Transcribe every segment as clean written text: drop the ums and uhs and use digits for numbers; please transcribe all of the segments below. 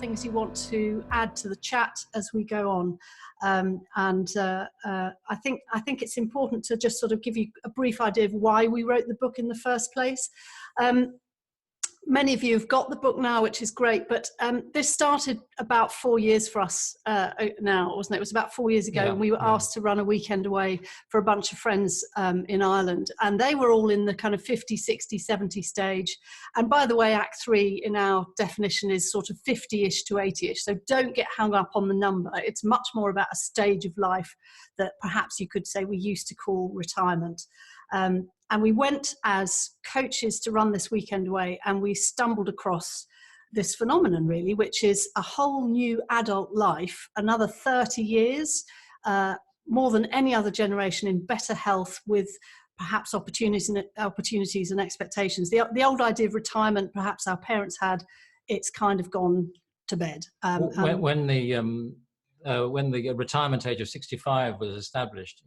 things you want to add to the chat as we go on. I think it's important to just sort of give you a brief idea of why we wrote the book in the first place. Many of you have got the book now, which is great, but this started about 4 years for us now, wasn't it? It was about 4 years ago, and we were asked to run a weekend away for a bunch of friends in Ireland, and they were all in the kind of 50, 60, 70 stage. And by the way, Act 3 in our definition is sort of 50-ish to 80-ish, so don't get hung up on the number. It's much more about a stage of life that perhaps you could say we used to call retirement. And we went as coaches to run this weekend away, and we stumbled across this phenomenon, really, which is a whole new adult life, another 30 years, more than any other generation, in better health, with perhaps opportunities and expectations. The old idea of retirement, perhaps our parents had, it's kind of gone to bed. When the retirement age of 65 was established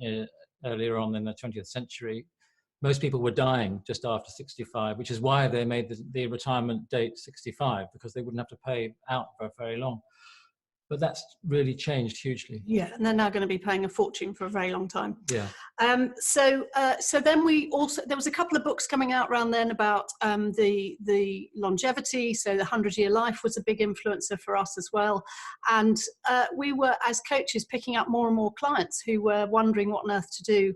earlier on in the 20th century, most people were dying just after 65, which is why they made the retirement date 65, because they wouldn't have to pay out for very long. But that's really changed hugely. Yeah, and they're now going to be paying a fortune for a very long time. Yeah. So then there was a couple of books coming out around then about the longevity. So the 100-Year Life was a big influencer for us as well. And we were, as coaches, picking up more and more clients who were wondering what on earth to do.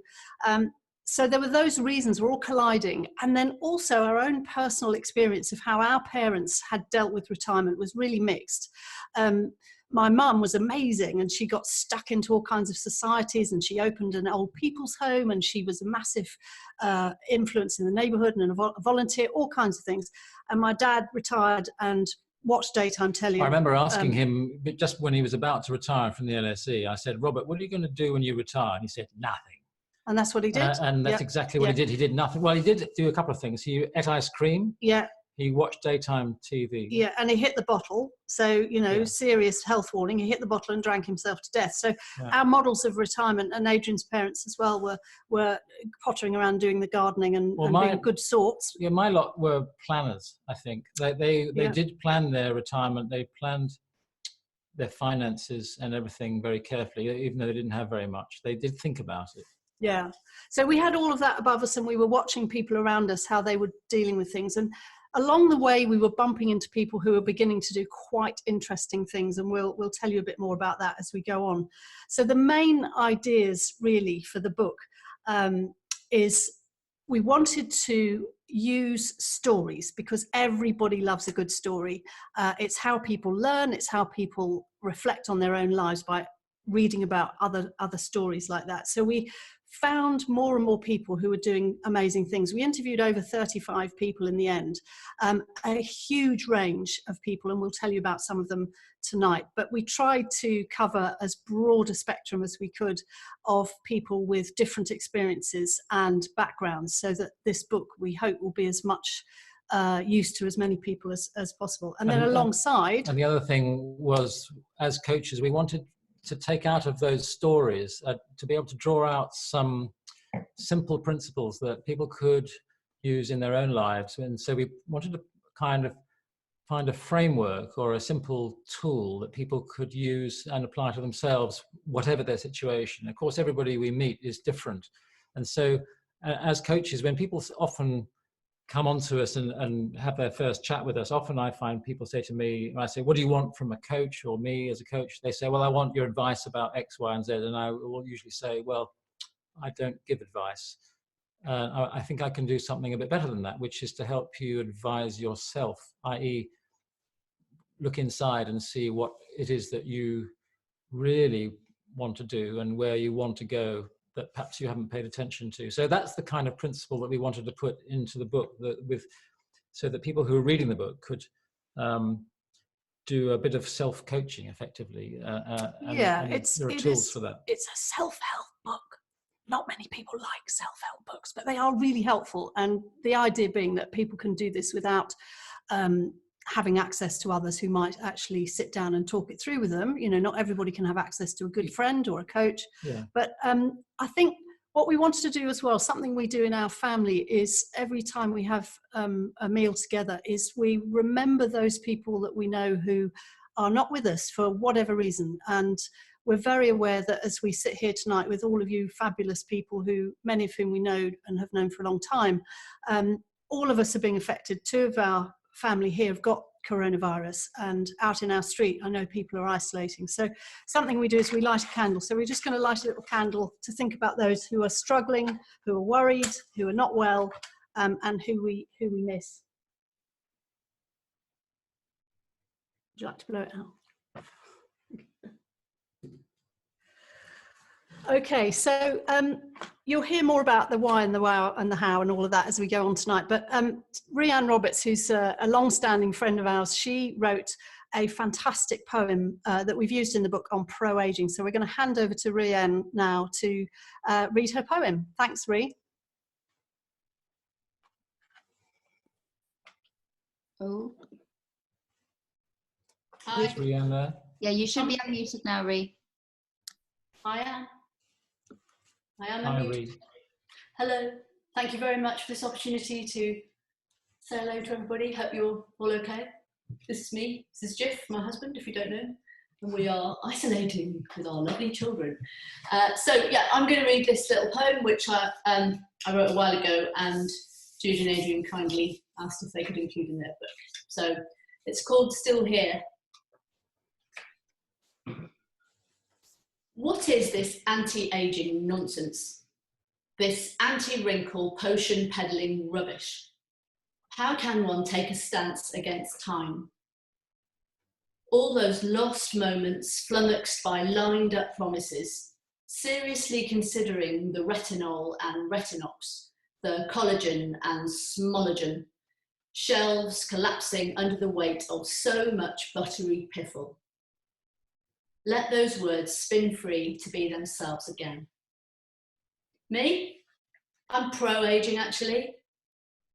So there were those reasons, we're all colliding. And then also our own personal experience of how our parents had dealt with retirement was really mixed. My mum was amazing, and she got stuck into all kinds of societies, and she opened an old people's home, and she was a massive influence in the neighbourhood and a volunteer, all kinds of things. And my dad retired and watched daytime telly. I remember asking him, just when he was about to retire from the LSE, I said, Robert, what are you going to do when you retire? And he said, nothing. And that's what he did. And that's exactly what he did. He did nothing. Well, he did do a couple of things. He ate ice cream. Yeah. He watched daytime TV. Yeah, and he hit the bottle. So, serious health warning. He hit the bottle and drank himself to death. So our models of retirement, and Adrian's parents as well, were pottering around doing the gardening and being good sorts. Yeah, my lot were planners, I think. They did plan their retirement. They planned their finances and everything very carefully, even though they didn't have very much. They did think about it. Yeah. So we had all of that above us, and we were watching people around us, how they were dealing with things. And along the way, we were bumping into people who were beginning to do quite interesting things. And we'll tell you a bit more about that as we go on. So the main ideas really for the book is we wanted to use stories, because everybody loves a good story. It's how people learn. It's how people reflect on their own lives, by reading about other stories like that. So we found more and more people who were doing amazing things. We interviewed over 35 people in the end, a huge range of people, and we'll tell you about some of them tonight. But we tried to cover as broad a spectrum as we could of people with different experiences and backgrounds, so that this book, we hope, will be as much use to as many people as possible. And then alongside... And the other thing was, as coaches, we wanted to take out of those stories, to be able to draw out some simple principles that people could use in their own lives. And so we wanted to kind of find a framework or a simple tool that people could use and apply to themselves, whatever their situation. Of course, everybody we meet is different. And so as coaches, when people often come on to us and have their first chat with us, often I find people say to me, I say, what do you want from a coach, or me as a coach? They say, well, I want your advice about X, Y, and Z. And I will usually say, well, I don't give advice. I think I can do something a bit better than that, which is to help you advise yourself, i.e. look inside and see what it is that you really want to do and where you want to go, that perhaps you haven't paid attention to. So that's the kind of principle that we wanted to put into the book, so that people who are reading the book could do a bit of self-coaching effectively. There are tools for that. It's a self-help book. Not many people like self-help books, but they are really helpful. And the idea being that people can do this without having access to others who might actually sit down and talk it through with them. Not everybody can have access to a good friend or a coach. Yeah. But I think what we wanted to do as well, something we do in our family, is every time we have a meal together, is we remember those people that we know who are not with us for whatever reason. And we're very aware that as we sit here tonight with all of you fabulous people, who many of whom we know and have known for a long time, all of us are being affected. 2 of our family here have got coronavirus, and out in our street I know people are isolating. So something we do is we light a candle. So we're just going to light a little candle to think about those who are struggling, who are worried, who are not well, and who we miss. Would you like to blow it out? Okay, so you'll hear more about the why and the wow and the how and all of that as we go on tonight. But Reith Roberts, who's a long-standing friend of ours, she wrote a fantastic poem that we've used in the book on pro-aging. So we're going to hand over to Reith now to read her poem. Thanks, Reith. Oh. Is Reith there? Yeah, you should be unmuted now, Reith. I am Hi, unmuted. Reith. Hello, thank you very much for this opportunity to say hello to everybody. Hope you're all okay. This is me, this is Jeff, my husband, if you don't know, and we are isolating with our lovely children. So yeah, I'm going to read this little poem which I wrote a while ago, and Judy and Adrian kindly asked if they could include in their book. So it's called Still Here. What is this anti-aging nonsense? This anti-wrinkle potion peddling rubbish? How can one take a stance against time? All those lost moments flummoxed by lined up promises, seriously considering the retinol and retinox, the collagen and smologen, shelves collapsing under the weight of so much buttery piffle. Let those words spin free to be themselves again. Me? I'm pro-aging actually.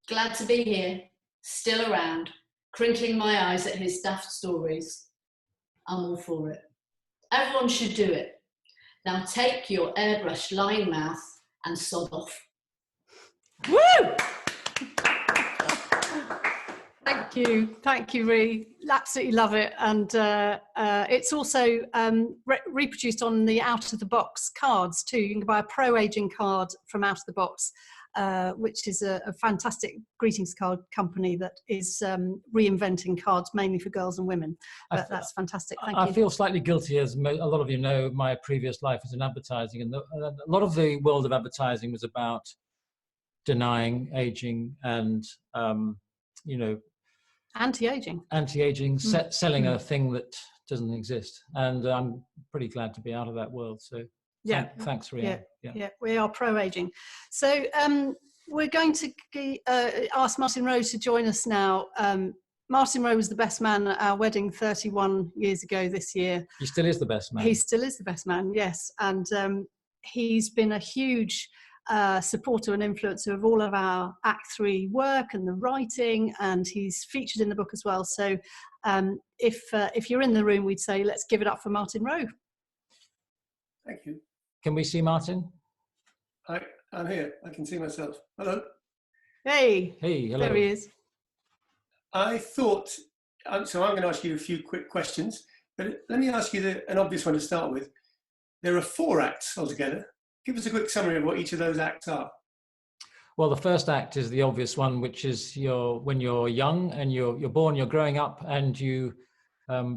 Glad to be here, still around, crinkling my eyes at his daft stories. I'm all for it. Everyone should do it. Now take your airbrush lying mouth and sod off. Woo! Thank you, Reith. Absolutely love it, and it's also reproduced on the Out of the Box cards too. You can buy a pro-aging card from Out of the Box, which is a fantastic greetings card company that is reinventing cards mainly for girls and women. But that's fantastic. Thank you. I feel slightly guilty, as a lot of you know, my previous life was in advertising, and a lot of the world of advertising was about denying aging and anti-aging, selling a thing that doesn't exist. And I'm pretty glad to be out of that world. So yeah, thanks, Reith. Yeah, we are pro-aging. So we're going to ask Martin Rowe to join us now. Martin Rowe was the best man at our wedding 31 years ago this year. He still is the best man. He still is the best man, yes. And he's been a huge supporter and influencer of all of our Act 3 work and the writing, and he's featured in the book as well. So if you're in the room, we'd say let's give it up for Martin Rowe. Thank you. Can we see Martin? I'm here. I can see myself. Hello. Hey, hello. There he is. I thought, so I'm going to ask you a few quick questions, but let me ask you an obvious one to start with. There are 4 acts altogether. Give us a quick summary of what each of those acts are. Well, the first act is the obvious one, which is when you're young and you're born, you're growing up, and you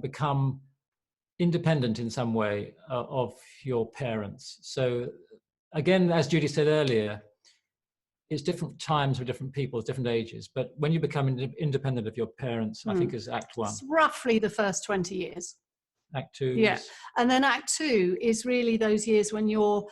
become independent in some way of your parents. So again, as Judy said earlier, it's different times for different people, different ages. But when you become independent of your parents, I think is Act 1. It's roughly the first 20 years. Act 2. Yeah, and then Act 2 is really those years when you're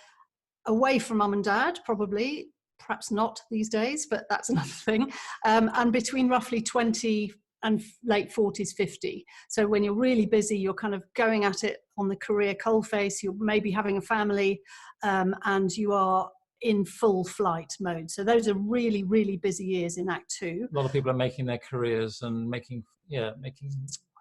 away from mum and dad, probably, perhaps not these days, but that's another thing, and between roughly 20 and late 40s, 50. So when you're really busy, you're kind of going at it on the career coalface, you're maybe having a family, and you are in full flight mode. So those are really, really busy years in Act 2. A lot of people are making their careers and making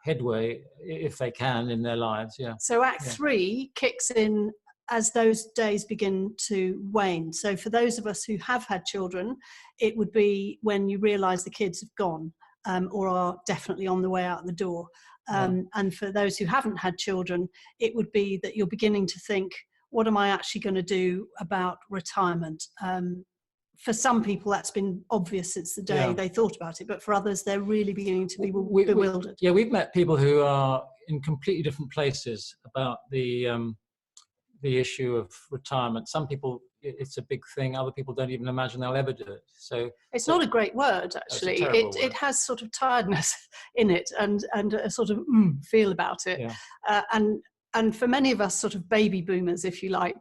headway, if they can, in their lives. Yeah. So Act 3 kicks in as those days begin to wane. So for those of us who have had children, it would be when you realise the kids have gone or are definitely on the way out the door. And for those who haven't had children, it would be that you're beginning to think, what am I actually going to do about retirement? For some people, that's been obvious since the day they thought about it, but for others, they're really beginning to be bewildered. We've met people who are in completely different places about the issue of retirement. Some people, it's a big thing. Other people don't even imagine they'll ever do it. So it's not a great word, actually. It has sort of tiredness in it and a sort of feel about it. Yeah. And for many of us sort of baby boomers, if you like,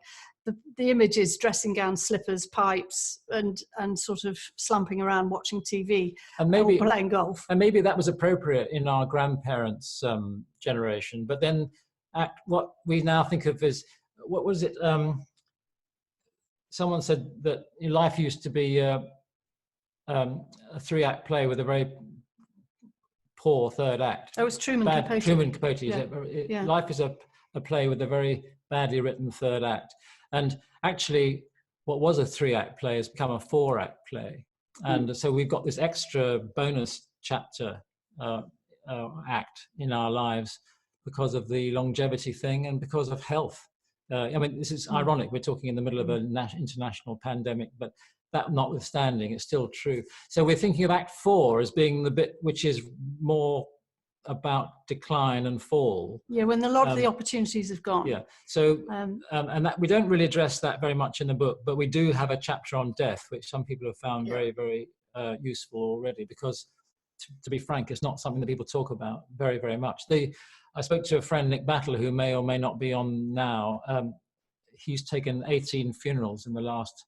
the image is dressing gown, slippers, pipes, and sort of slumping around watching TV and maybe or playing golf. And maybe that was appropriate in our grandparents' generation. But then what we now think of is, what was it? Someone said that life used to be a 3-act play with a very poor third act. That was Truman Capote. Truman Capote. Yeah. Life is a play with a very badly written third act. And actually, what was a 3-act play has become a 4-act play. And so we've got this extra bonus chapter act in our lives because of the longevity thing and because of health. I mean, this is ironic. We're talking in the middle of an international pandemic, but that notwithstanding, it's still true. So we're thinking of Act 4 as being the bit which is more about decline and fall. Yeah, when a lot of the opportunities have gone. Yeah. So, and that we don't really address that very much in the book, but we do have a chapter on death, which some people have found very, very useful already, because to be frank, it's not something that people talk about very, very much. I spoke to a friend, Nick Battle, who may or may not be on now. He's taken 18 funerals in the last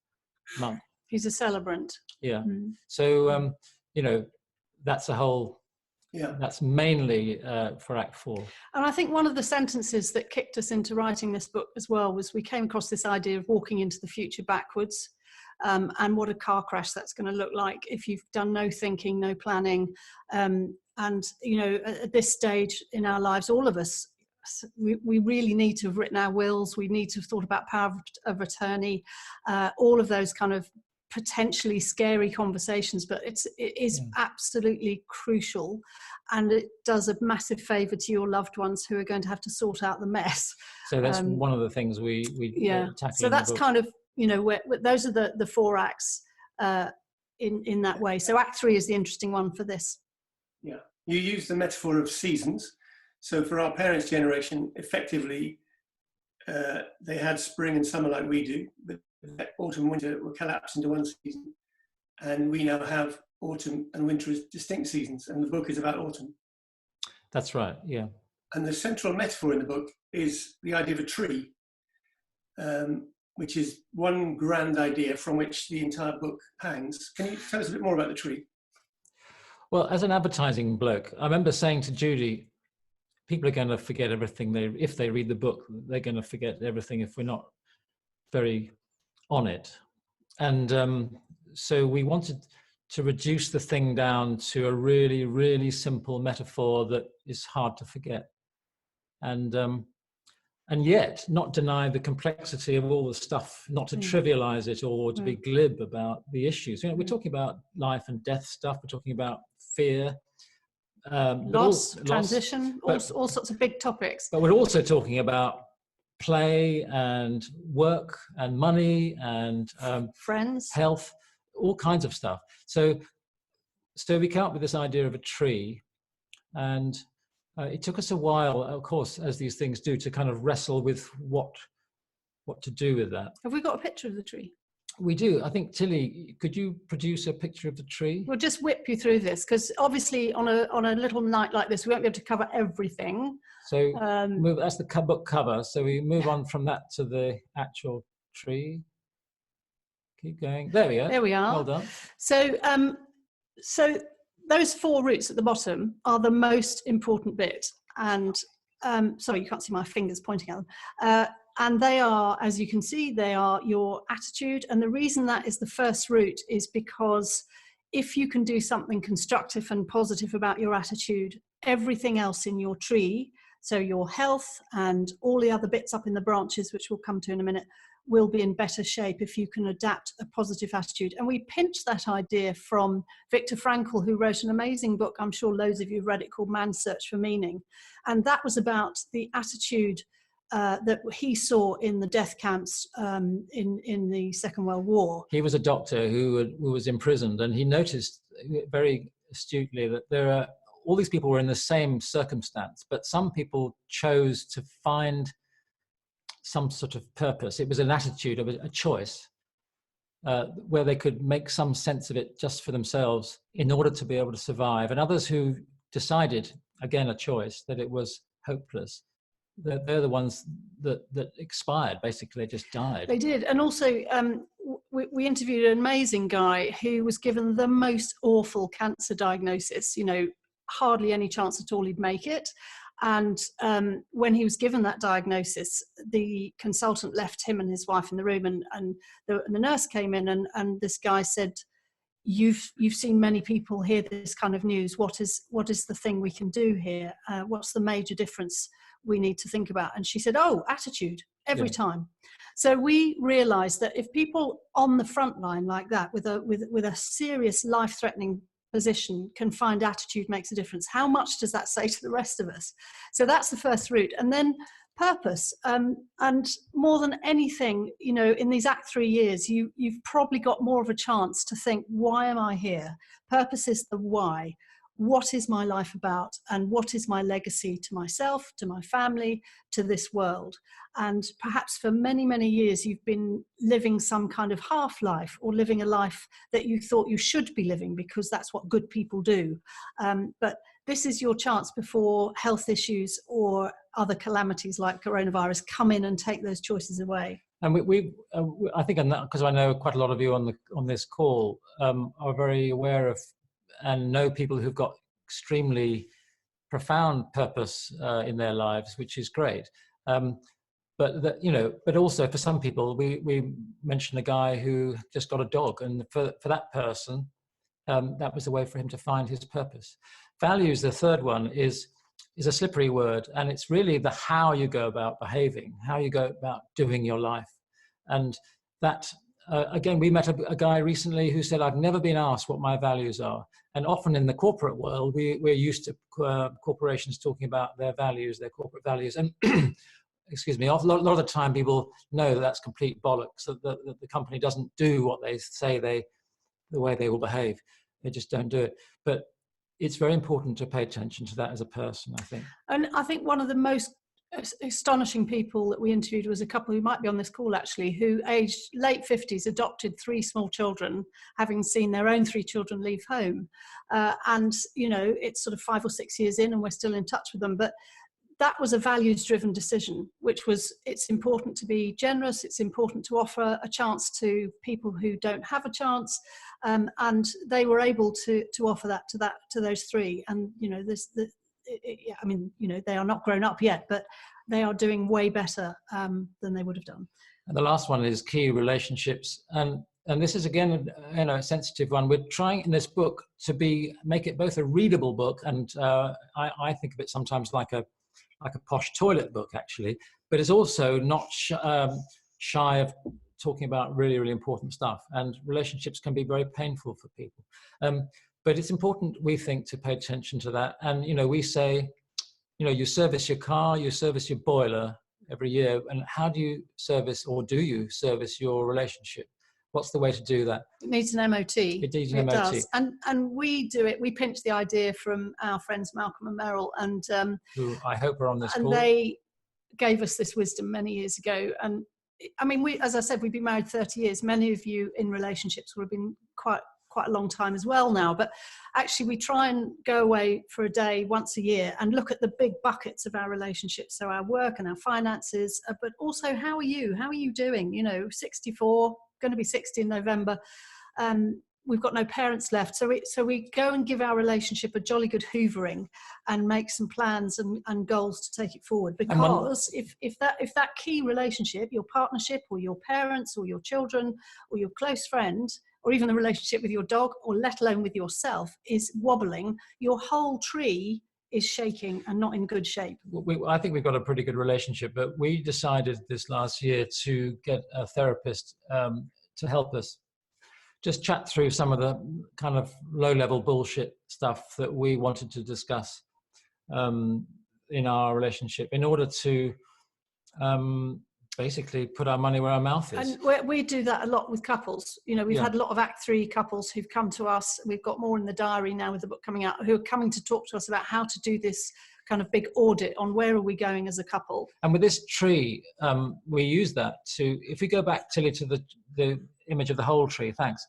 month. He's a celebrant. Yeah. So, that's a whole... Yeah, that's mainly for Act 4. And I think one of the sentences that kicked us into writing this book as well was we came across this idea of walking into the future backwards, and what a car crash that's going to look like if you've done no thinking, no planning. And, at this stage in our lives, all of us, we really need to have written our wills. We need to have thought about power of attorney, all of those kind of potentially scary conversations, but it is absolutely crucial, and it does a massive favor to your loved ones who are going to have to sort out the mess. So that's one of the things we tackle. So that's kind of where those are the 4 acts in that way. So Act 3 is the interesting one for this. Yeah, you use the metaphor of seasons. So for our parents' generation, effectively, they had spring and summer like we do, but autumn and winter were collapsed into one season, and we now have autumn and winter as distinct seasons, and the book is about autumn. That's right, yeah. And the central metaphor in the book is the idea of a tree, which is one grand idea from which the entire book hangs. Can you tell us a bit more about the tree? Well, as an advertising bloke, I remember saying to Judy, people are going to forget everything. If they read the book, they're going to forget everything if we're not very on it. And so we wanted to reduce the thing down to a really, really simple metaphor that is hard to forget. And yet not deny the complexity of all the stuff, not to trivialize it or to be glib about the issues. We're talking about life and death stuff. We're talking about fear, loss, transition, all sorts of big topics. But we're also talking about play and work and money and friends, health, all kinds of stuff. So we came up with this idea of a tree, and it took us a while, of course, as these things do, to kind of wrestle with what to do with that. Have we got a picture of the tree? We do. I think, Tilly, could you produce a picture of the tree? We'll just whip you through this, because obviously on a little night like this, we won't be able to cover everything. So that's the book cover. So we move on from that to the actual tree. Keep going. There we are. There we are. Well done. So those 4 roots at the bottom are the most important bit. And sorry, you can't see my fingers pointing at them. And they are, as you can see, they are your attitude. And the reason that is the first root is because if you can do something constructive and positive about your attitude, everything else in your tree, so your health and all the other bits up in the branches, which we'll come to in a minute, will be in better shape if you can adapt a positive attitude. And we pinched that idea from Viktor Frankl, who wrote an amazing book, I'm sure loads of you have read it, called Man's Search for Meaning. And that was about the attitude that he saw in the death camps in the Second World War. He was a doctor who was imprisoned, and he noticed very astutely that there are all these people were in the same circumstance, but some people chose to find some sort of purpose. It was an attitude of a choice where they could make some sense of it just for themselves in order to be able to survive. And others who decided, again, a choice, that it was hopeless, they're the ones that expired, basically, just died. They did. And also we interviewed an amazing guy who was given the most awful cancer diagnosis, you know, hardly any chance at all he'd make it. And when he was given that diagnosis, the consultant left him and his wife in the room, and the nurse came in, and this guy said, you've seen many people hear this kind of news. What is the thing we can do here? What's the major difference we need to think about? And she said, oh, attitude, every time. So we realized that if people on the front line like that, with a serious life-threatening position, can find attitude makes a difference, how much does that say to the rest of us? So that's the first route. And then purpose, and more than anything, you know, in these Act 3 years, you've probably got more of a chance to think, why am I here? Purpose is the why. What is my life about, and what is my legacy to myself, to my family, to this world? And perhaps for many, many years you've been living some kind of half-life, or living a life that you thought you should be living because that's what good people do. But this is your chance before health issues or other calamities like coronavirus come in and take those choices away. And I think, because I know quite a lot of you on this call are very aware of and know people who've got extremely profound purpose in their lives, which is great. But also for some people, we mentioned a guy who just got a dog, and for that person, that was the way for him to find his purpose. Values, the third one, is a slippery word, and it's really the how you go about behaving, how you go about doing your life. And that, again, we met a guy recently who said, I've never been asked what my values are. And often in the corporate world, we're used to corporations talking about their values, their corporate values. And excuse me, a lot of the time people know that that's complete bollocks, that the company doesn't do what they say the way they will behave. They just don't do it. But it's very important to pay attention to that as a person, I think. And I think one of the most astonishing people that we interviewed was a couple who might be on this call actually, who aged late 50s, adopted 3 small children, having seen their own 3 children leave home. And, you know, it's sort of 5 or 6 years in and we're still in touch with them. But that was a values-driven decision, which was, it's important to be generous, it's important to offer a chance to people who don't have a chance, and they were able to offer that to those 3. And you know, I mean, you know, they are not grown up yet, but they are doing way better than they would have done. And the last one is key relationships, and this is again, you know, a sensitive one. We're trying in this book to make it both a readable book, and I think of it sometimes like a posh toilet book, actually, but it's also not shy of talking about really, really important stuff. And relationships can be very painful for people. But it's important, we think, to pay attention to that. And, you know, we say, you know, you service your car, you service your boiler every year. And how do you service, or do you service your relationship? What's the way to do that? It needs an MOT. It needs an MOT. Does. And we do it. We pinched the idea from our friends Malcolm and Meryl, and who I hope are on this call. And they gave us this wisdom many years ago. And I mean, as I said, we've been married 30 years. Many of you in relationships will have been quite a long time as well now. But actually, we try and go away for a day once a year and look at the big buckets of our relationships. So our work and our finances, but also how are you? How are you doing? You know, 64. Going to be 60 in November. We've got no parents left, so we go and give our relationship a jolly good hoovering and make some plans and goals to take it forward. Because if that key relationship, your partnership or your parents or your children or your close friend, or even the relationship with your dog, or let alone with yourself, is wobbling, your whole tree is shaking and not in good shape. I think we've got a pretty good relationship, but we decided this last year to get a therapist to help us just chat through some of the kind of low-level bullshit stuff that we wanted to discuss in our relationship in order to basically put our money where our mouth is. And we do that a lot with couples. You know, we've had a lot of Act 3 couples who've come to us. We've got more in the diary now with the book coming out, who are coming to talk to us about how to do this kind of big audit on where are we going as a couple. And with this tree, we use that to, if we go back, Tilly, to the image of the whole tree, thanks.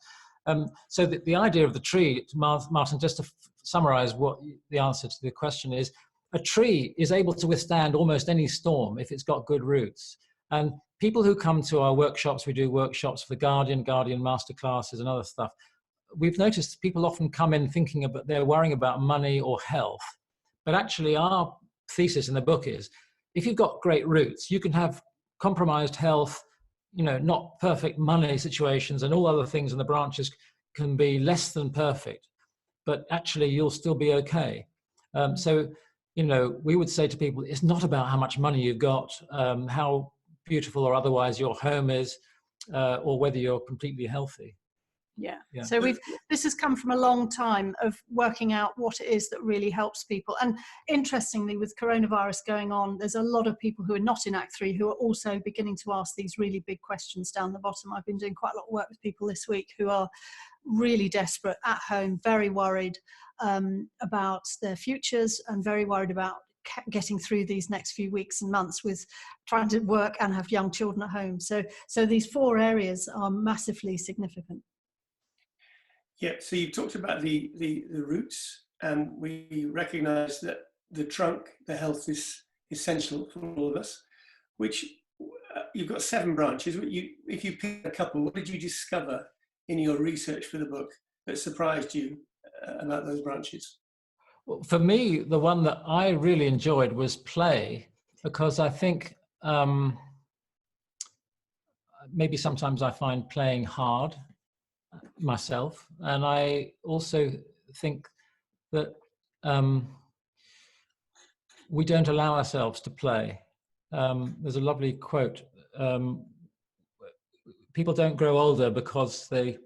So the idea of the tree, Martin, just to summarize what the answer to the question is, a tree is able to withstand almost any storm if it's got good roots. And people who come to our workshops, we do workshops for the Guardian masterclasses and other stuff. We've noticed people often come in thinking about, they're worrying about money or health. But actually our thesis in the book is, if you've got great roots, you can have compromised health, you know, not perfect money situations, and all other things in the branches can be less than perfect, but actually you'll still be okay. So, you know, we would say to people, it's not about how much money you've got, how beautiful or otherwise your home is, or whether you're completely healthy. Yeah. So this has come from a long time of working out what it is that really helps people. And interestingly, with coronavirus going on, there's a lot of people who are not in Act 3 who are also beginning to ask these really big questions down the bottom. I've been doing quite a lot of work with people this week who are really desperate at home, very worried about their futures and very worried about getting through these next few weeks and months with trying to work and have young children at home. So these 4 areas are massively significant. Yeah, so you talked about the roots, and we recognise that the trunk, the health, is essential for all of us, which you've got 7 branches. If you pick a couple, what did you discover in your research for the book that surprised you about those branches? Well, for me, the one that I really enjoyed was play, because I think maybe sometimes I find playing hard myself, and I also think that we don't allow ourselves to play. There's a lovely quote, people don't grow older because they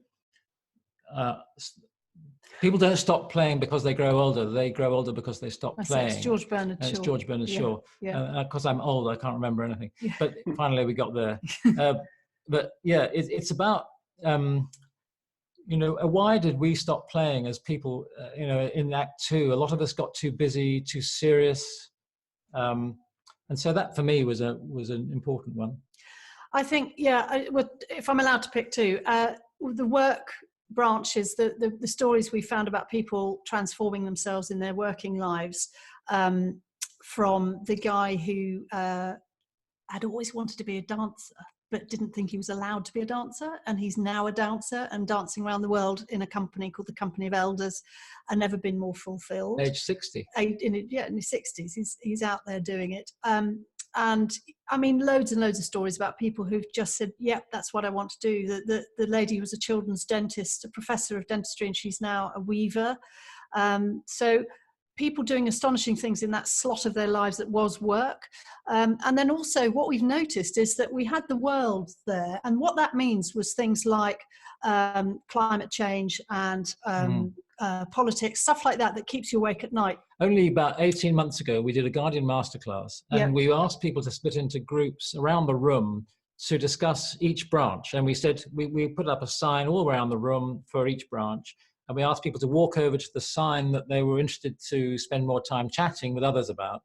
people don't stop playing because they grow older because they stop playing. It's George Bernard Shaw. It's George Bernard Shaw. Because I'm old, I can't remember anything. Yeah. But finally we got there. But yeah, it's about you know, why did we stop playing as people? You know, in Act 2, a lot of us got too busy, too serious, and so that for me was an important one. I think, if I'm allowed to pick 2, the work branches, the stories we found about people transforming themselves in their working lives, from the guy who had always wanted to be a dancer but didn't think he was allowed to be a dancer, and he's now a dancer and dancing around the world in a company called the Company of Elders, and never been more fulfilled. Age 60. In his 60s, he's out there doing it. And I mean, loads and loads of stories about people who've just said, yep, that's what I want to do. The lady who was a children's dentist, a professor of dentistry, and she's now a weaver. So people doing astonishing things in that slot of their lives that was work. And then also what we've noticed is that we had the world there. And what that means was things like climate change and politics, stuff like that keeps you awake at night. Only about 18 months ago, we did a Guardian masterclass, and we asked people to split into groups around the room to discuss each branch. And we said, we put up a sign all around the room for each branch. And we asked people to walk over to the sign that they were interested to spend more time chatting with others about.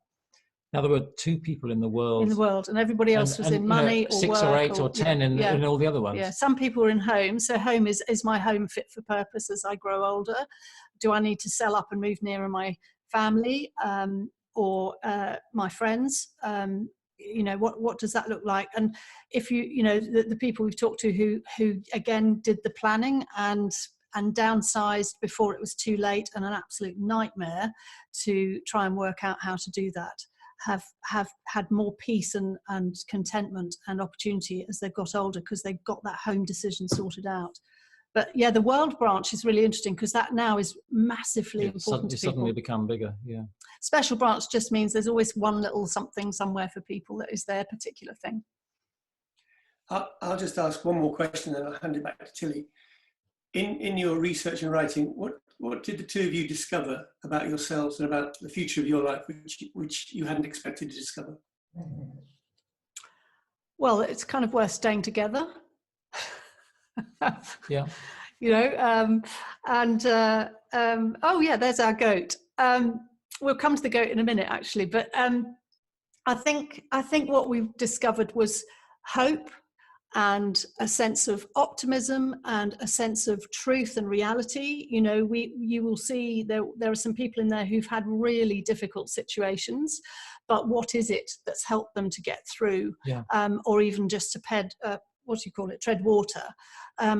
Now, there were 2 people in the world. And everybody else was in money or 6 work. 6 or 8 or 10 in all the other ones. Yeah, some people were in home. So home is my home fit for purpose as I grow older? Do I need to sell up and move nearer my family or my friends? You know, what does that look like? And if the people we've talked to who again did the planning and downsized before it was too late, and an absolute nightmare to try and work out how to do that, have had more peace and contentment and opportunity as they've got older, because they've got that home decision sorted out. But yeah, the world branch is really interesting because that now is massively important to It's people. suddenly become bigger, yeah. Special branch just means there's always one little something somewhere for people that is their particular thing. I'll just ask one more question and I'll hand it back to Tilly. In your research and writing, what did the two of you discover about yourselves and about the future of your life, which you hadn't expected to discover? Well, it's kind of worth staying together. Yeah. You know, oh yeah, there's our goat. We'll come to the goat in a minute, actually, but I think what we've discovered was hope and a sense of optimism and a sense of truth and reality. You know, you will see there are some people in there who've had really difficult situations, but what is it that's helped them to get through, or even just to tread water.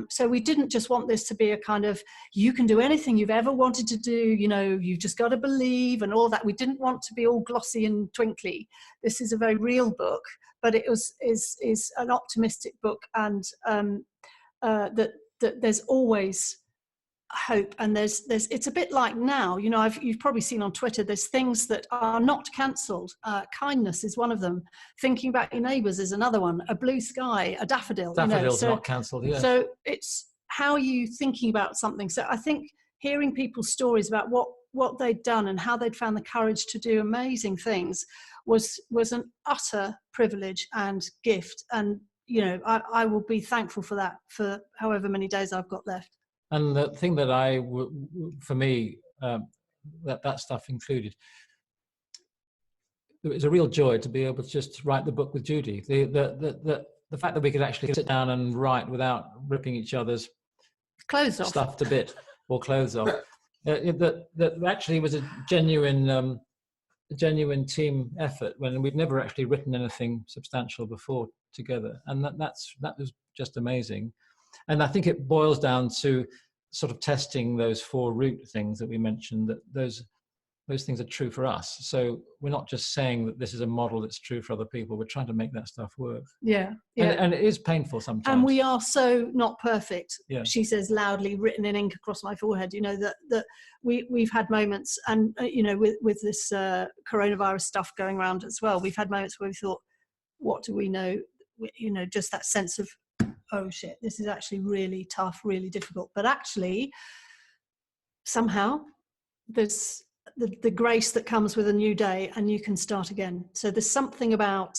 So we didn't just want this to be a kind of, you can do anything you've ever wanted to do, you know, you've just got to believe and all that. We didn't want to be all glossy and twinkly. This is a very real book, but it is an optimistic book, and that there's always hope, and there's it's a bit like now, you know, you've probably seen on Twitter, there's things that are not cancelled. Kindness is one of them. Thinking about your neighbours is another one. A blue sky, a daffodil. Daffodil's you know, not cancelled, yeah. So it's how are you thinking about something. So I think hearing people's stories about what they'd done and how they'd found the courage to do amazing things was an utter privilege and gift. And you know, I will be thankful for that for however many days I've got left. And the thing that for me, that stuff included, it was a real joy to be able to just write the book with Judy. The fact that we could actually sit down and write without ripping each other's clothes off, stuff to bit or clothes off, that actually was a genuine team effort when we'd never actually written anything substantial before together, and that was just amazing. And I think it boils down to sort of testing those 4 root things that we mentioned, that those things are true for us. So we're not just saying that this is a model that's true for other people. We're trying to make that stuff work. Yeah. And it is painful sometimes. And we are so not perfect. Yeah. She says loudly, written in ink across my forehead, you know, that we've had moments, and, you know, with this coronavirus stuff going around as well, we've had moments where we thought, what do we know? You know, just that sense of, oh shit, this is actually really tough, really difficult. But actually, somehow, there's the grace that comes with a new day, and you can start again. So there's something about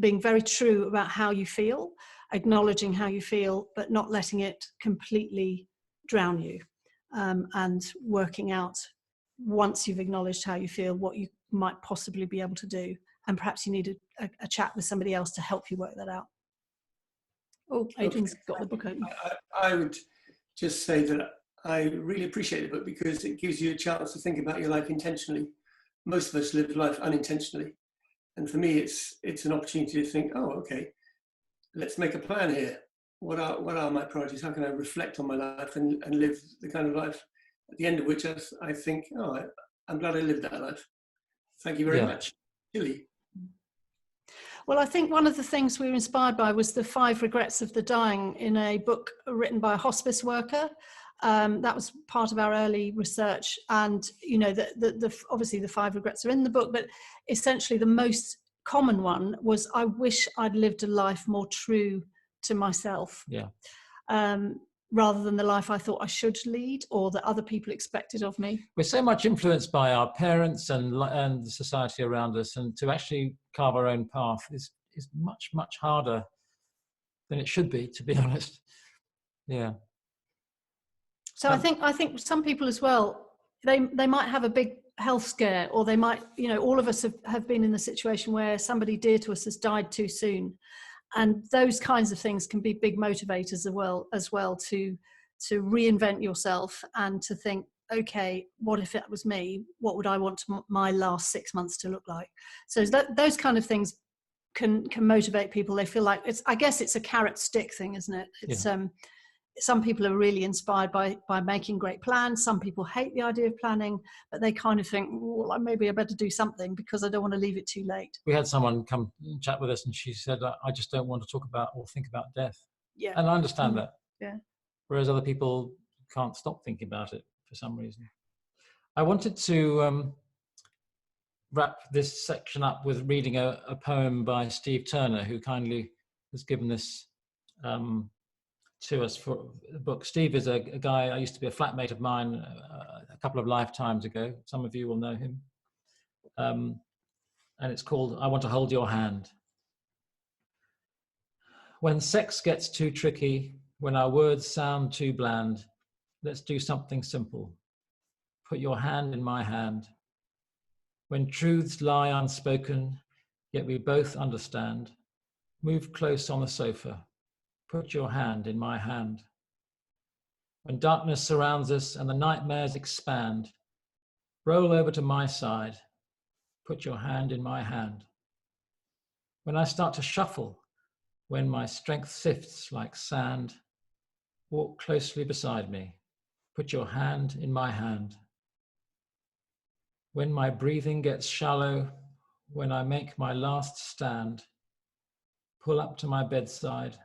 being very true about how you feel, acknowledging how you feel, but not letting it completely drown you, and working out, once you've acknowledged how you feel, what you might possibly be able to do. And perhaps you need a chat with somebody else to help you work that out. Oh, Adrian's got the book open. I would just say that I really appreciate the book because it gives you a chance to think about your life intentionally. Most of us live life unintentionally. And for me, it's an opportunity to think, oh, okay, let's make a plan here. What are my priorities? How can I reflect on my life and live the kind of life at the end of which I think, oh, I'm glad I lived that life. Thank you very much. Julie. Well, I think one of the things we were inspired by was the 5 Regrets of the Dying, in a book written by a hospice worker. That was part of our early research, and you know, obviously the 5 regrets are in the book, but essentially the most common one was, I wish I'd lived a life more true to myself. Yeah. Rather than the life I thought I should lead, or that other people expected of me. We're so much influenced by our parents and the society around us, and to actually carve our own path is much, much harder than it should be, to be honest. Yeah. So I think some people as well, they might have a big health scare, or they might, you know, all of us have been in the situation where somebody dear to us has died too soon. And those kinds of things can be big motivators as well to reinvent yourself and to think, okay, what if it was me? What would I want my last 6 months to look like? So those kind of things can motivate people. They feel like I guess it's a carrot stick thing, isn't it? It's some people are really inspired by making great plans. Some people hate the idea of planning, but they kind of think, well, maybe I better do something because I don't want to leave it too late. We had someone come and chat with us, and she said, I just don't want to talk about or think about death. Yeah. And I understand that. Yeah. whereas other people can't stop thinking about it for some reason. I wanted to wrap this section up with reading a poem by Steve Turner, who kindly has given this to us for the book. Steve is a guy, I used to be a flatmate of mine a couple of lifetimes ago. Some of you will know him. And it's called I Want to Hold Your Hand. When sex gets too tricky, when our words sound too bland, let's do something simple. Put your hand in my hand. When truths lie unspoken, yet we both understand, move close on the sofa. Put your hand in my hand. When darkness surrounds us and the nightmares expand, roll over to my side. Put your hand in my hand. When I start to shuffle, when my strength sifts like sand, walk closely beside me. Put your hand in my hand. When my breathing gets shallow, when I make my last stand, pull up to my bedside.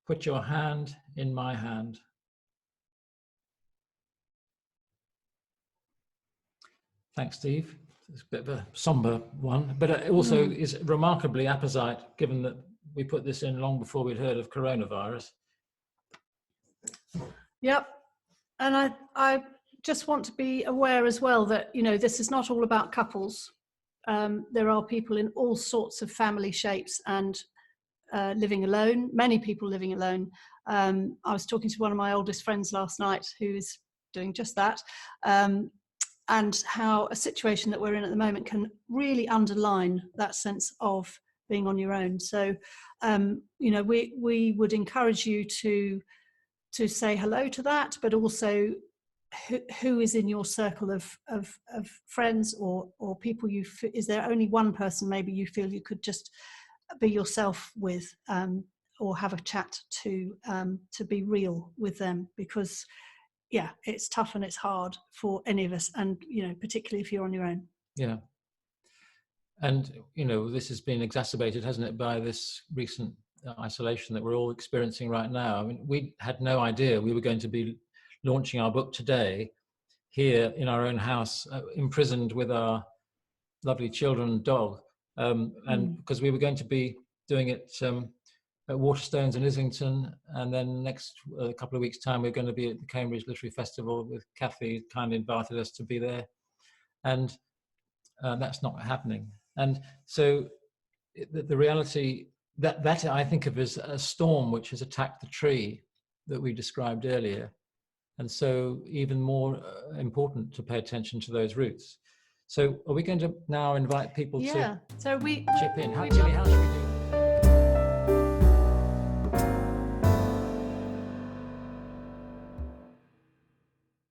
Put your hand in my hand. Thanks, Steve. It's a bit of a somber one, but it also is remarkably apposite, given that we put this in long before we'd heard of coronavirus. Yep. And I just want to be aware as well that, you know, this is not all about couples. There are people in all sorts of family shapes and living alone, many people living alone. I was talking to one of my oldest friends last night who's doing just that, and how a situation that we're in at the moment can really underline that sense of being on your own. So, you know, we would encourage you to say hello to that, but also who is in your circle of friends or people is there only one person maybe you feel you could just be yourself with, or have a chat to be real with them, because yeah, it's tough and it's hard for any of us, and you know, particularly if you're on your own. Yeah. And you know, this has been exacerbated, hasn't it, by this recent isolation that we're all experiencing right now. I mean, we had no idea we were going to be launching our book today here in our own house, imprisoned with our lovely children and dog, and because we were going to be doing it at Waterstones in Islington, and then next couple of weeks' time we're going to be at the Cambridge Literary Festival with Kathy, kindly invited us to be there, and that's not happening. And so the reality that I think of as a storm which has attacked the tree that we described earlier, and so even more important to pay attention to those roots. So are we going to now invite people to so we chip in? How should we do